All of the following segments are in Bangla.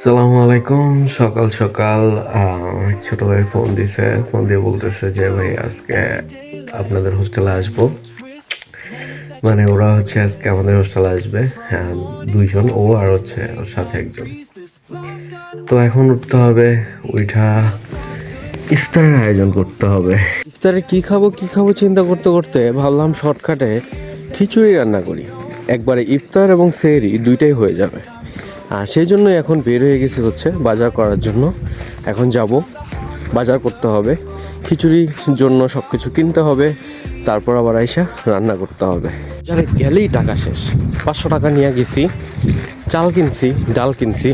সালামু আলাইকুম। সকাল সকাল ছোট ভাই ফোন দিছে, ফোন দিয়ে বলতেছে যে ভাই আজকে আপনাদের হোস্টেলে আসবো। মানে ওরা হচ্ছে আজকে আমাদের হোস্টেলে আসবে। হ্যাঁ, দুইজন, ও আর হচ্ছে ওর সাথে একজন। তো এখন উঠতে হবে, উঠা ইফতারের আয়োজন করতে হবে। ইফতারে কি খাবো চিন্তা করতে করতে ভাবলাম শর্টকাটে খিচুড়ি রান্না করি, একবারে ইফতার এবং সেহরি দুইটাই হয়ে যাবে। আর সেই জন্যই এখন বের হয়ে গেছি হচ্ছে বাজার করার জন্য। এখন যাব, বাজার করতে হবে, খিচুড়ির জন্য সব কিছু কিনতে হবে, তারপর আবার আইসা রান্না করতে হবে। আরে গেলেই টাকা শেষ। 500 টাকা নিয়ে গেছি, চাল কিনছি, ডাল কিনছি,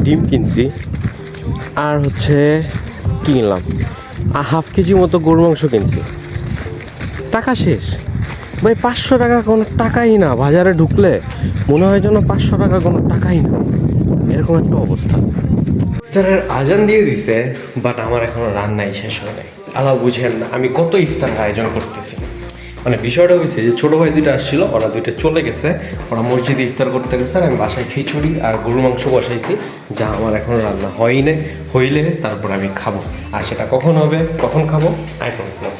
ডিম কিনছি, আর হচ্ছে কি কিনলাম, হাফ কেজি মতো গরুর মাংস কিনছি। টাকা শেষ ভাই। 500 টাকা কোনো টাকাই না। বাজারে ঢুকলে মনে হয় যেন 500 টাকা কোনো টাকাই না, এরকম একটা অবস্থা। ইফতারের আজান দিয়ে দিছে, বাট আমার এখনো রান্নাই শেষ হয় নাই। আল্লাহ বুঝেন না আমি কত ইফতারের আয়োজন করতেছি। মানে বিষয়টা হয়েছে যে ছোটো ভাই দুইটা আসছিল, ওরা দুইটা চলে গেছে, ওরা মসজিদে ইফতার করতে গেছে, আর আমি বাসায় খিচুড়ি আর গরুর মাংস বসাইছি, যা আমার এখনো রান্না হয়নি। হইলে তারপর আমি খাবো, আর সেটা কখন হবে, কখন খাবো, আই ডোন্ট নো।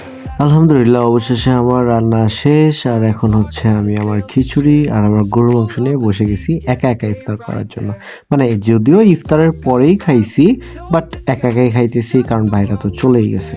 আলহামদুলিল্লাহ, অবশেষে আমার রান্না শেষ। আর এখন হচ্ছে আমি আমার খিচুড়ি আর আমার গরুর মাংস নিয়ে বসে গেছি একা একা ইফতার করার জন্য। মানে যদিও ইফতারের পরেই খাইছি, বাট একা একাই খাইতেছি কারণ বাইরে তো চলেই গেছে।